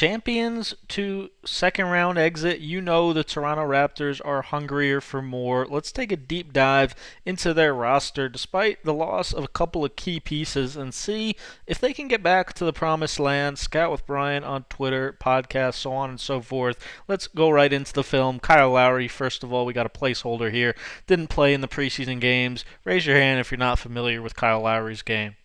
champions to second round exit. You know the Toronto Raptors are hungrier for more. Let's take a deep dive into their roster despite the loss of a couple of key pieces and see if they can get back to the promised land. Scout with Bryan on Twitter, podcast, so on and so forth. Let's go right into the film. Kyle Lowry, first of all, we got a placeholder here. Didn't play in the preseason games. Raise your hand if you're not familiar with Kyle Lowry's game.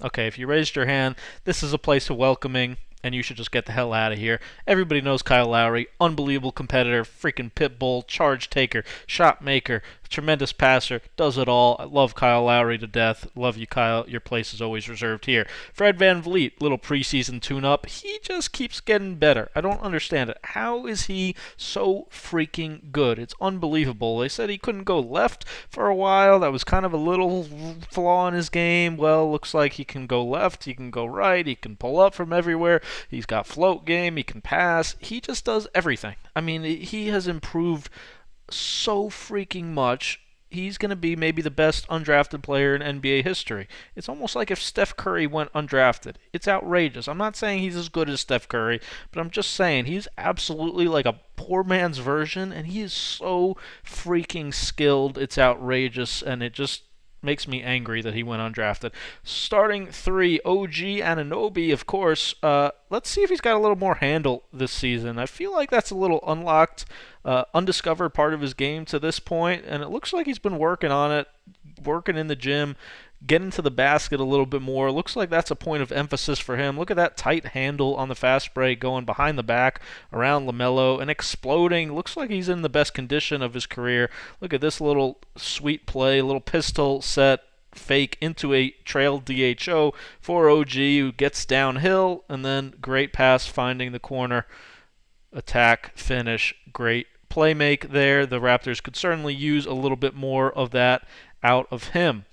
Okay, if you raised your hand, this is a place of welcoming, and you should just get the hell out of here. Everybody knows Kyle Lowry, unbelievable competitor, freaking pit bull, charge taker, shot maker, tremendous passer, does it all. I love Kyle Lowry to death. Love you, Kyle. Your place is always reserved here. Fred VanVleet, little preseason tune-up. He just keeps getting better. I don't understand it. How is he so freaking good? It's unbelievable. They said he couldn't go left for a while. That was kind of a little flaw in his game. Well, looks like he can go left. He can go right. He can pull up from everywhere. He's got float game. He can pass. He just does everything. I mean, he has improved so freaking much. He's going to be maybe the best undrafted player in NBA history. It's almost like if Steph Curry went undrafted. It's outrageous. I'm not saying he's as good as Steph Curry, but I'm just saying he's absolutely like a poor man's version, and he is so freaking skilled. It's outrageous, and it just makes me angry that he went undrafted. Starting three, OG Anunoby, of course. Let's see if he's got a little more handle this season. I feel like that's a little unlocked, undiscovered part of his game to this point, and it looks like he's been working on it, working in the gym, getting to the basket a little bit more. Looks like that's a point of emphasis for him. Look at that tight handle on the fast break going behind the back around LaMelo and exploding. Looks like he's in the best condition of his career. Look at this little sweet play, little pistol set fake into a trail DHO for OG, who gets downhill, and then great pass finding the corner. Attack, finish, great play make there. The Raptors could certainly use a little bit more of that out of him.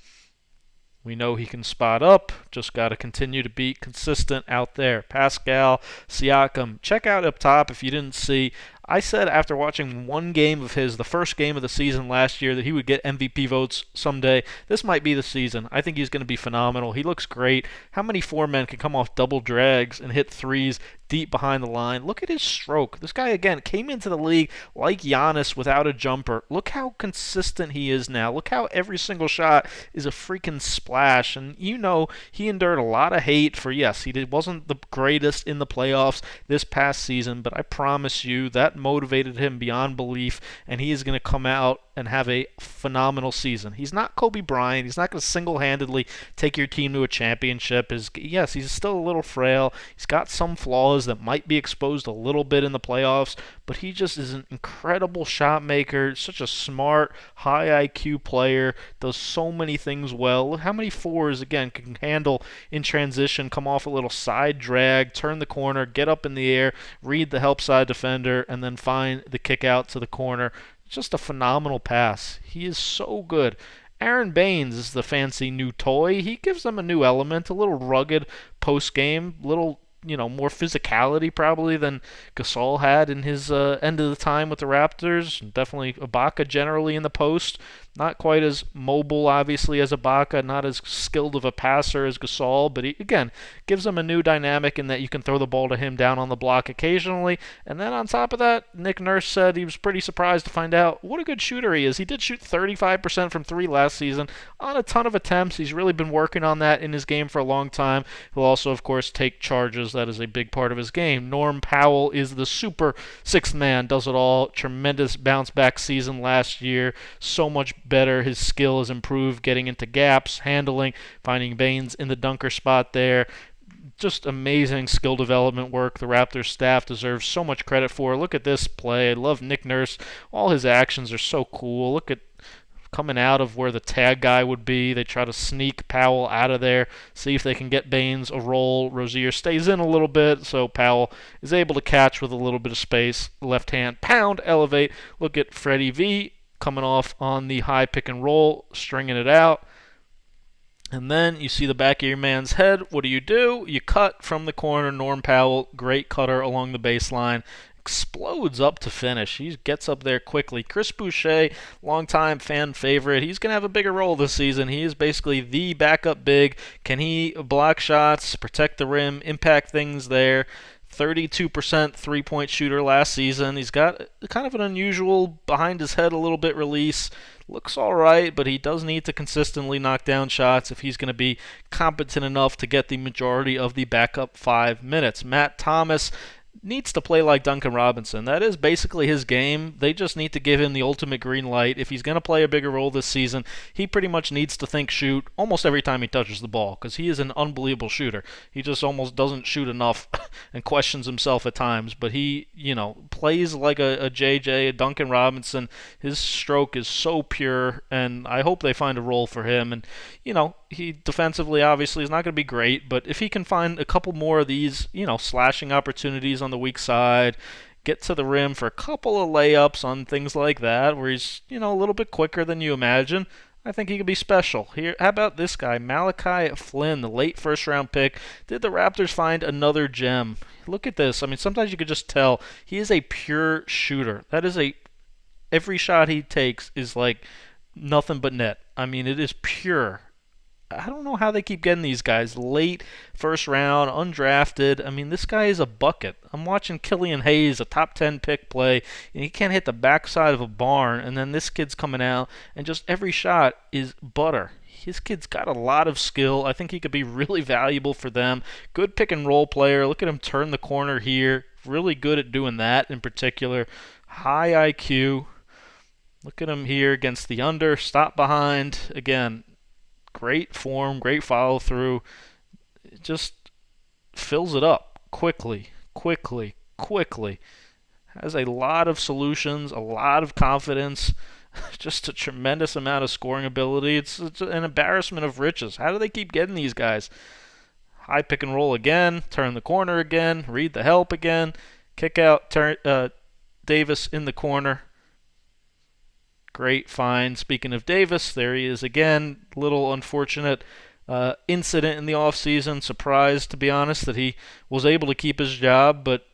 We know he can spot up, just got to continue to be consistent out there. Pascal Siakam, check out up top if you didn't see. I said after watching one game of his, the first game of the season last year, that he would get MVP votes someday. This might be the season. I think he's going to be phenomenal. He looks great. How many four men can come off double drags and hit threes deep behind the line? Look at his stroke. This guy, again, came into the league like Giannis without a jumper. Look how consistent he is now. Look how every single shot is a freaking splash. And you know he endured a lot of hate for, yes, he wasn't the greatest in the playoffs this past season, but I promise you that motivated him beyond belief, and he is going to come out and have a phenomenal season. He's not Kobe Bryant. He's not going to single-handedly take your team to a championship. Yes, he's still a little frail. He's got some flaws that might be exposed a little bit in the playoffs, but he just is an incredible shot maker, such a smart, high IQ player, does so many things well. Look how many fours, again, can handle in transition, come off a little side drag, turn the corner, get up in the air, read the help side defender, and then find the kick out to the corner. Just a phenomenal pass. He is so good. Aron Baynes is the fancy new toy. He gives them a new element, a little rugged post-game, little more physicality probably than Gasol had in his end of the time with the Raptors. Definitely Ibaka generally in the post. Not quite as mobile, obviously, as Ibaka, not as skilled of a passer as Gasol, but he, again, gives him a new dynamic in that you can throw the ball to him down on the block occasionally. And then on top of that, Nick Nurse said he was pretty surprised to find out what a good shooter he is. He did shoot 35% from three last season on a ton of attempts. He's really been working on that in his game for a long time. He'll also, of course, take charges. That is a big part of his game. Norm Powell is the super sixth man, does it all. Tremendous bounce-back season last year. So much better. His skill has improved, getting into gaps, handling, finding Baynes in the dunker spot there. Just amazing skill development work the Raptors staff deserves so much credit for. Look at this play. I love Nick Nurse. All his actions are so cool. Look at coming out of where the tag guy would be. They try to sneak Powell out of there, see if they can get Baynes a roll. Rozier stays in a little bit, so Powell is able to catch with a little bit of space. Left hand, pound, elevate. Look at Freddie V coming off on the high pick and roll, stringing it out. And then you see the back of your man's head. What do? You cut from the corner. Norm Powell, great cutter along the baseline. Explodes up to finish. He gets up there quickly. Chris Boucher, longtime fan favorite. He's going to have a bigger role this season. He is basically the backup big. Can he block shots, protect the rim, impact things there? 32% three-point shooter last season. He's got kind of an unusual behind his head a little bit release. Looks all right, but he does need to consistently knock down shots if he's going to be competent enough to get the majority of the backup 5 minutes. Matt Thomas needs to play like Duncan Robinson. That is basically his game. They just need to give him the ultimate green light. If he's going to play a bigger role this season, he pretty much needs to think shoot almost every time he touches the ball because he is an unbelievable shooter. He just almost doesn't shoot enough and questions himself at times, but he, plays like a JJ, a Duncan Robinson. His stroke is so pure, and I hope they find a role for him. And, he defensively obviously is not going to be great, but if he can find a couple more of these, slashing opportunities on the weak side, get to the rim for a couple of layups on things like that, where he's, a little bit quicker than you imagine, I think he could be special. Here, how about this guy, Malachi Flynn, the late first-round pick? Did the Raptors find another gem? Look at this. I mean, sometimes you could just tell he is a pure shooter. Every shot he takes is like nothing but net. I mean, it is pure. I don't know how they keep getting these guys late first round, undrafted. I mean, this guy is a bucket. I'm watching Killian Hayes, a top 10 pick, play, and he can't hit the backside of a barn, and then this kid's coming out, and just every shot is butter. His kid's got a lot of skill. I think he could be really valuable for them. Good pick and roll player. Look at him turn the corner here. Really good at doing that in particular. High IQ. Look at him here against the under. Stop behind. Again, great form, great follow through. It just fills it up quickly. Has a lot of solutions, a lot of confidence, just a tremendous amount of scoring ability. It's an embarrassment of riches. How do they keep getting these guys? High pick and roll again, turn the corner again, read the help again, kick out Davis in the corner. Great find. Speaking of Davis, there he is again. Little unfortunate incident in the offseason. Surprised, to be honest, that he was able to keep his job, but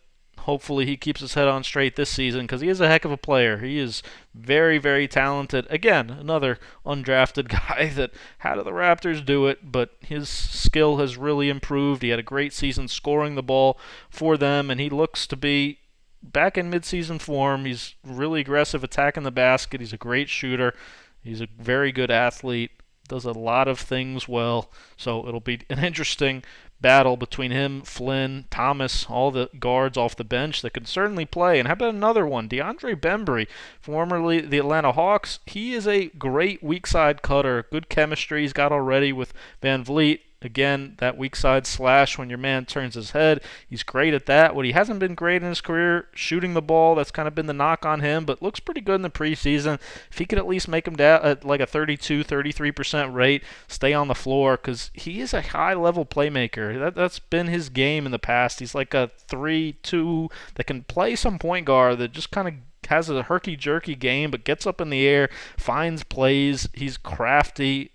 hopefully he keeps his head on straight this season because he is a heck of a player. He is very, very talented. Again, another undrafted guy that how do the Raptors do it? But his skill has really improved. He had a great season scoring the ball for them, and he looks to be back in midseason form. He's really aggressive attacking the basket. He's a great shooter. He's a very good athlete. Does a lot of things well. So it'll be an interesting battle between him, Flynn, Thomas, all the guards off the bench that could certainly play. And how about another one? DeAndre Bembry, formerly the Atlanta Hawks. He is a great weak side cutter. Good chemistry he's got already with VanVleet. Again, that weak side slash when your man turns his head. He's great at that. What he hasn't been great in his career, shooting the ball. That's kind of been the knock on him, but looks pretty good in the preseason. If he could at least make him down at like a 32, 33% rate, stay on the floor, because he is a high-level playmaker. That's been his game in the past. He's like a 3-2 that can play some point guard that just kind of has a herky-jerky game, but gets up in the air, finds plays. He's crafty.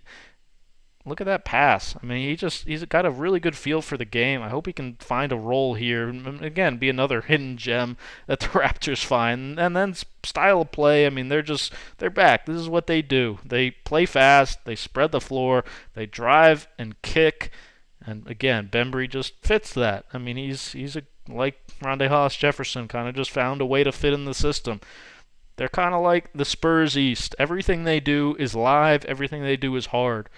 Look at that pass. I mean, he's got a really good feel for the game. I hope he can find a role here. And again, be another hidden gem that the Raptors find. And then style of play, I mean, they're back. This is what they do. They play fast, they spread the floor, they drive and kick. And again, Bembry just fits that. I mean, he's like Rondae Hollis-Jefferson, kind of just found a way to fit in the system. They're kind of like the Spurs East. Everything they do is live, everything they do is hard.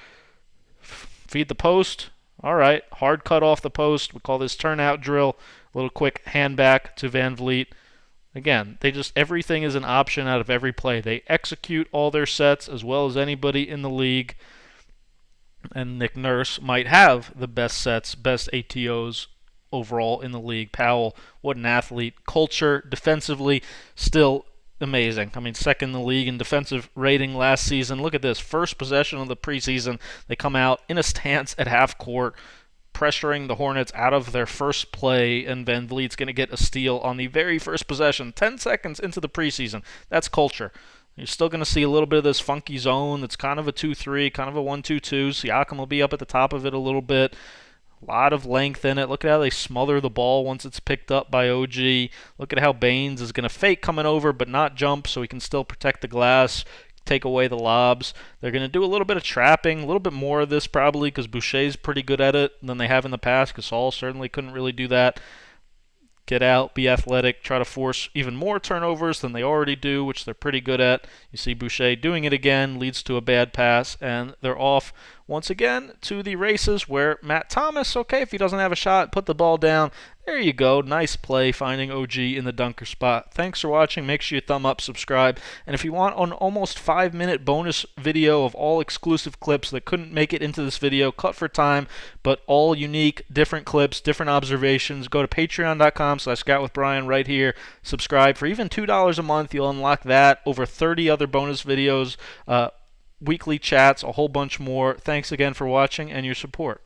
Feed the post. All right. Hard cut off the post. We call this turnout drill. A little quick hand back to VanVleet. Again, everything is an option out of every play. They execute all their sets as well as anybody in the league. And Nick Nurse might have the best sets, best ATOs overall in the league. Powell, what an athlete. Culture, defensively, still amazing. I mean, second in the league in defensive rating last season. Look at this. First possession of the preseason. They come out in a stance at half court, pressuring the Hornets out of their first play, and VanVleet's going to get a steal on the very first possession, 10 seconds into the preseason. That's culture. You're still going to see a little bit of this funky zone that's kind of a 2-3, kind of a 1-2-2. Siakam will be up at the top of it a little bit. A lot of length in it. Look at how they smother the ball once it's picked up by OG. Look at how Baynes is going to fake coming over but not jump so he can still protect the glass, take away the lobs. They're going to do a little bit of trapping, a little bit more of this probably because Boucher's pretty good at it than they have in the past. Gasol certainly couldn't really do that. get out, be athletic, try to force even more turnovers than they already do, which they're pretty good at. You see Boucher doing it again, leads to a bad pass, and they're off once again to the races where Matt Thomas, okay, if he doesn't have a shot, put the ball down. There you go. Nice play finding OG in the dunker spot. Thanks for watching. Make sure you thumb up, subscribe. And if you want an almost 5-minute bonus video of all exclusive clips that couldn't make it into this video, cut for time, but all unique, different clips, different observations, go to patreon.com/ScoutWithBryan right here. Subscribe for even $2 a month. You'll unlock that, over 30 other bonus videos, weekly chats, a whole bunch more. Thanks again for watching and your support.